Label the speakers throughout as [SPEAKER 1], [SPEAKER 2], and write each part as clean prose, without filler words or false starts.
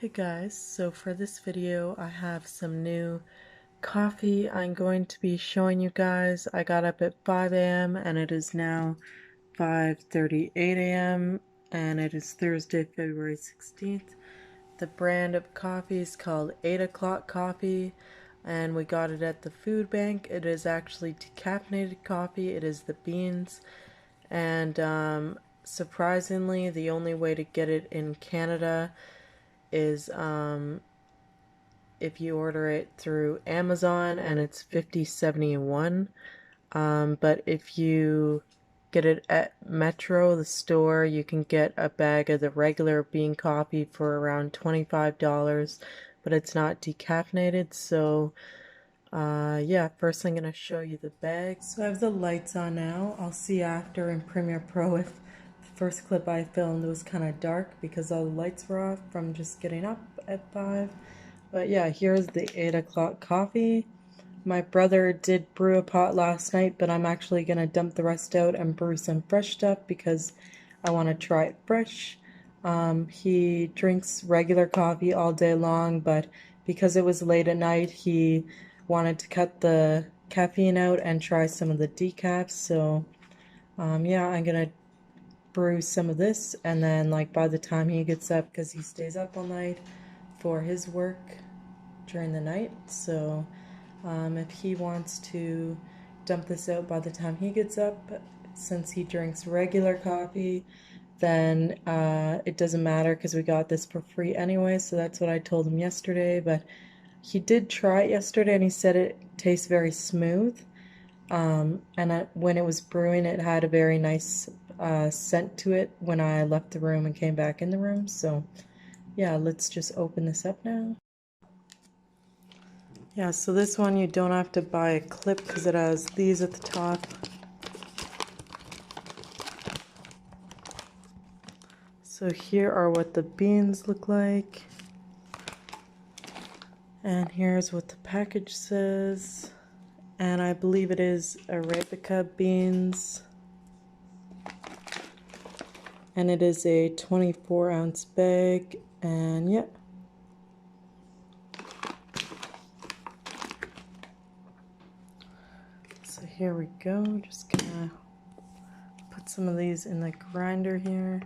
[SPEAKER 1] Hey guys, so for this video I have some new coffee I'm going to be showing you guys. I got up at 5 a.m. and it is now 5:38 a.m. and it is Thursday, February 16th. The brand of coffee is called 8 o'clock coffee and we got it at the food bank. It is actually decaffeinated coffee. It is the beans and surprisingly the only way to get it in Canada is if you order it through Amazon and it's $50.71. But if you get it at Metro, the store, you can get a bag of the regular bean coffee for around $25, but it's not decaffeinated. So yeah, first I'm gonna show you the bag. So I have the lights on now. I'll see after in Premiere Pro if the first clip I filmed was kind of dark because all the lights were off from just getting up at 5. But yeah, here's the 8 o'clock coffee. My brother did brew a pot last night, but I'm actually gonna dump the rest out and brew some fresh stuff because I want to try it fresh. He drinks regular coffee all day long, but because it was late at night, he wanted to cut the caffeine out and try some of the decaf. So yeah, I'm gonna brew some of this, and then like by the time he gets up, because he stays up all night for his work during the night, so if he wants to dump this out by the time he gets up, since he drinks regular coffee, then it doesn't matter because we got this for free anyway. So that's what I told him yesterday. But he did try it yesterday and he said it tastes very smooth. When it was brewing, it had a very nice scent to it when I left the room and came back in the room. So yeah, let's just open this up now. Yeah, so this one you don't have to buy a clip because it has these at the top. So here are what the beans look like. And here's what the package says. And I believe it is Arabica beans. And it is a 24-ounce bag. And yeah. So here we go. Just gonna put some of these in the grinder here.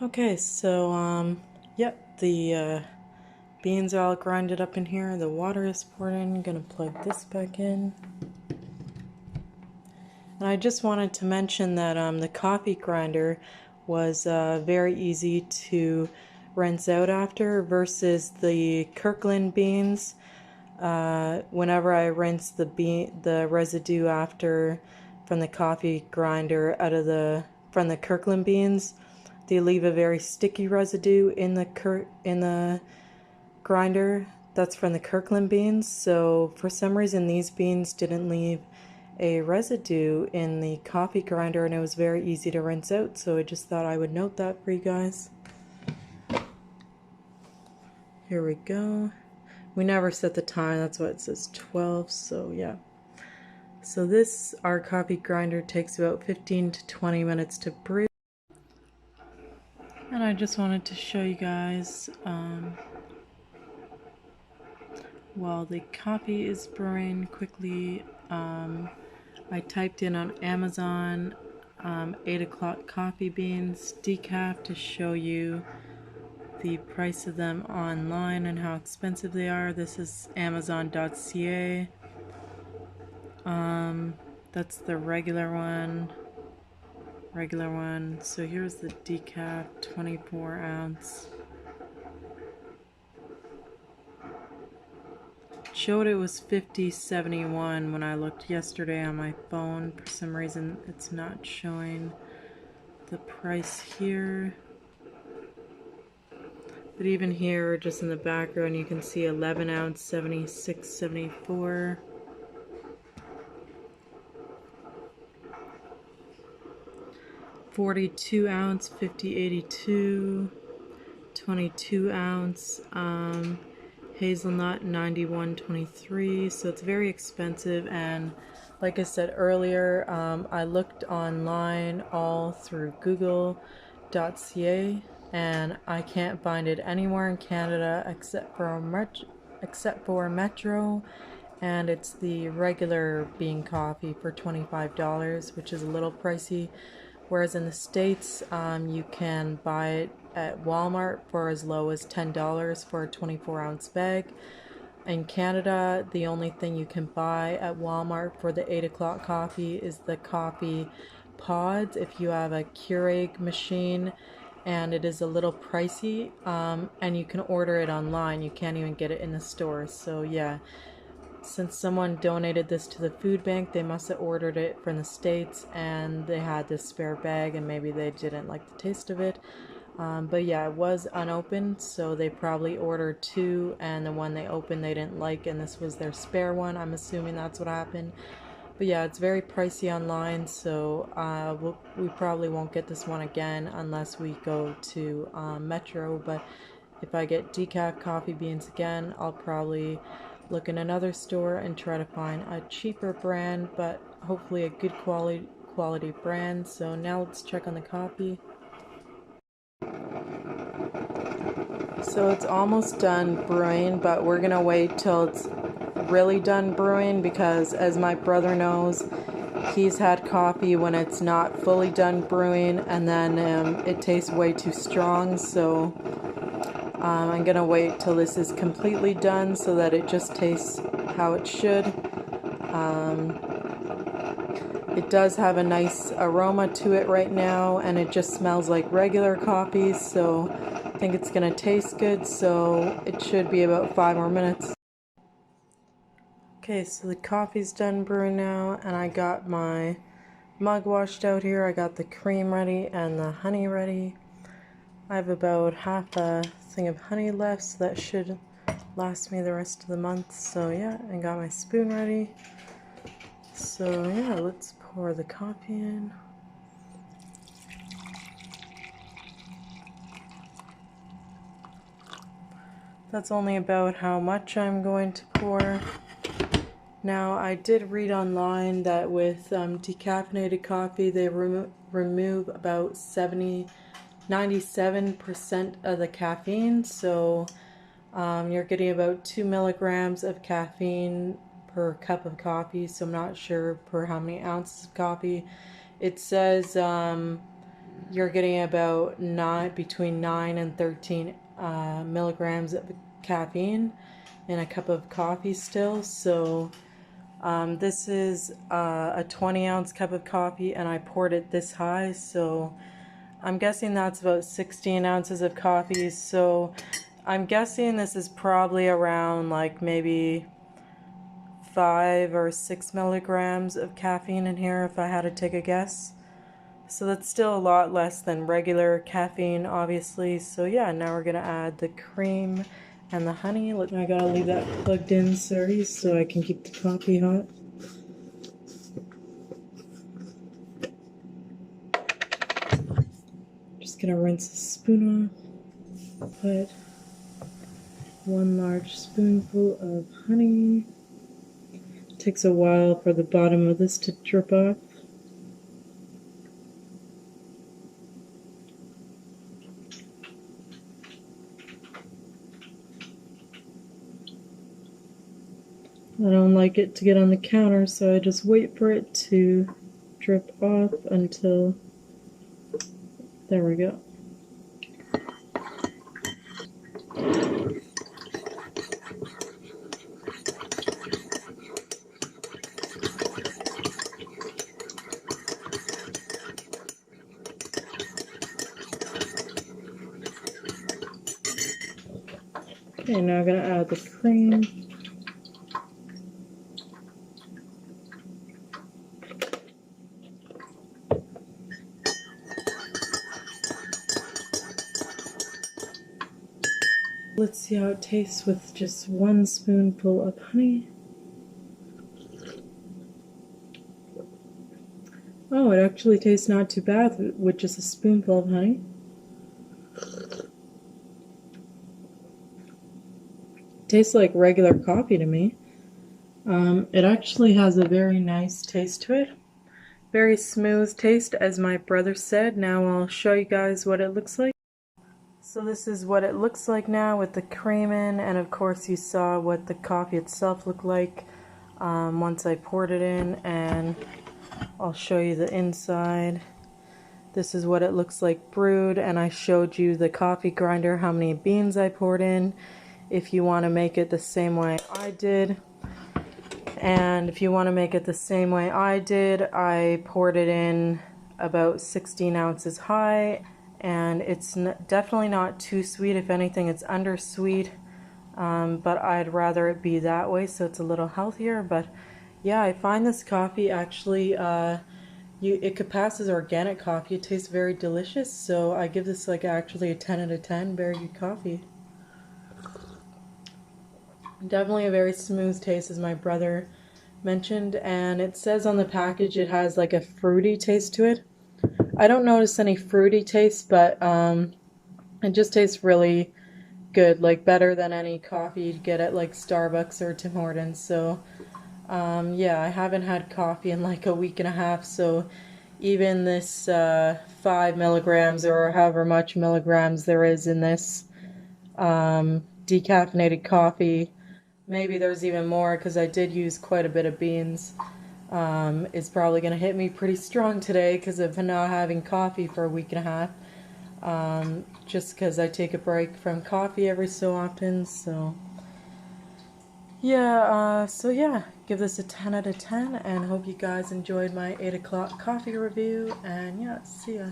[SPEAKER 1] Okay, so yep, the beans are all grinded up in here. The water is poured in. I'm gonna plug this back in. And I just wanted to mention that the coffee grinder was very easy to rinse out after versus the Kirkland beans. Whenever I rinse the residue after from the coffee grinder out of from the Kirkland beans, they leave a very sticky residue in the grinder. That's from the Kirkland beans. So for some reason these beans didn't leave a residue in the coffee grinder, and it was very easy to rinse out. So I just thought I would note that for you guys. Here we go. We never set the time. That's why it says 12. So yeah. So our coffee grinder takes about 15 to 20 minutes to brew. And I just wanted to show you guys while the coffee is brewing quickly, I typed in on Amazon 8 o'clock coffee beans decaf to show you the price of them online and how expensive they are. This is Amazon.ca. That's the regular one. So here's the decaf 24 ounce. Showed it was $50.71 when I looked yesterday on my phone. For some reason it's not showing the price here. But even here, just in the background, you can see 11 ounce, $76.74. 42 ounce, $50.82. 22 ounce, hazelnut, $91.23. So it's very expensive. And like I said earlier, I looked online all through Google.ca, and I can't find it anywhere in Canada except for Metro, and it's the regular bean coffee for $25, which is a little pricey. Whereas in the States, you can buy it at Walmart for as low as $10 for a 24-ounce bag. In Canada, the only thing you can buy at Walmart for the 8 o'clock coffee is the coffee pods if you have a Keurig machine, and it is a little pricey, and you can order it online. You can't even get it in the stores. So yeah, since someone donated this to the food bank, they must have ordered it from the States and they had this spare bag and maybe they didn't like the taste of it. But yeah, it was unopened, so they probably ordered two and the one they opened they didn't like, and this was their spare one. I'm assuming that's what happened. But yeah, it's very pricey online, so we probably won't get this one again unless we go to Metro. But if I get decaf coffee beans again, I'll probably look in another store and try to find a cheaper brand, but hopefully a good quality brand. So now let's check on the coffee. So it's almost done brewing, but we're gonna wait till it's really done brewing, because as my brother knows, he's had coffee when it's not fully done brewing and then it tastes way too strong. So I'm gonna wait till this is completely done so that it just tastes how it should. It does have a nice aroma to it right now, and it just smells like regular coffee, so I think it's gonna taste good. So it should be about 5 more minutes. Okay, so the coffee's done brewing now, and I got my mug washed out here. I got the cream ready and the honey ready. I have about half a thing of honey left, so that should last me the rest of the month. So yeah, I got my spoon ready. So yeah, let's pour the coffee in. That's only about how much I'm going to pour. Now, I did read online that with decaffeinated coffee, they remove about 97% of the caffeine, so you're getting about 2 milligrams of caffeine per cup of coffee, so I'm not sure per how many ounces of coffee. It says you're getting about between 9 and 13 milligrams of caffeine in a cup of coffee still. So this is a 20-ounce cup of coffee, and I poured it this high, so I'm guessing that's about 16 ounces of coffee. So I'm guessing this is probably around like maybe 5 or 6 milligrams of caffeine in here if I had to take a guess. So that's still a lot less than regular caffeine, obviously. So yeah, now we're gonna add the cream and the honey. I gotta leave that plugged in, sorry, so I can keep the coffee hot. Just gonna rinse the spoon off. Put 1 large spoonful of honey. Takes a while for the bottom of this to drip off. I don't like it to get on the counter, so I just wait for it to drip off until, there we go. Okay, now I'm going to add the cream. Let's see how it tastes with just 1 spoonful of honey. Oh, it actually tastes not too bad with just a spoonful of honey. Tastes like regular coffee to me. It actually has a very nice taste to it. Very smooth taste, as my brother said. Now I'll show you guys what it looks like. So this is what it looks like now with the cream in, and of course you saw what the coffee itself looked like once I poured it in, and I'll show you the inside. This is what it looks like brewed, and I showed you the coffee grinder, how many beans I poured in. If you want to make it the same way I did, and if you want to make it the same way I did, I poured it in about 16 ounces high, and it's definitely not too sweet. If anything, it's under sweet, but I'd rather it be that way so it's a little healthier. But yeah, I find this coffee actually it could pass as organic coffee. It tastes very delicious, so I give this like actually a 10 out of 10. Very good coffee. Definitely a very smooth taste, as my brother mentioned, and it says on the package it has like a fruity taste to it. I don't notice any fruity taste, but it just tastes really good, like better than any coffee you'd get at like Starbucks or Tim Hortons. So yeah, I haven't had coffee in like a week and a half, so even this 5 milligrams or however much milligrams there is in this decaffeinated coffee, maybe there's even more because I did use quite a bit of beans, is probably going to hit me pretty strong today because of not having coffee for a week and a half, just because I take a break from coffee every so often. So yeah, give this a 10 out of 10, and hope you guys enjoyed my 8 o'clock coffee review, and yeah, see ya.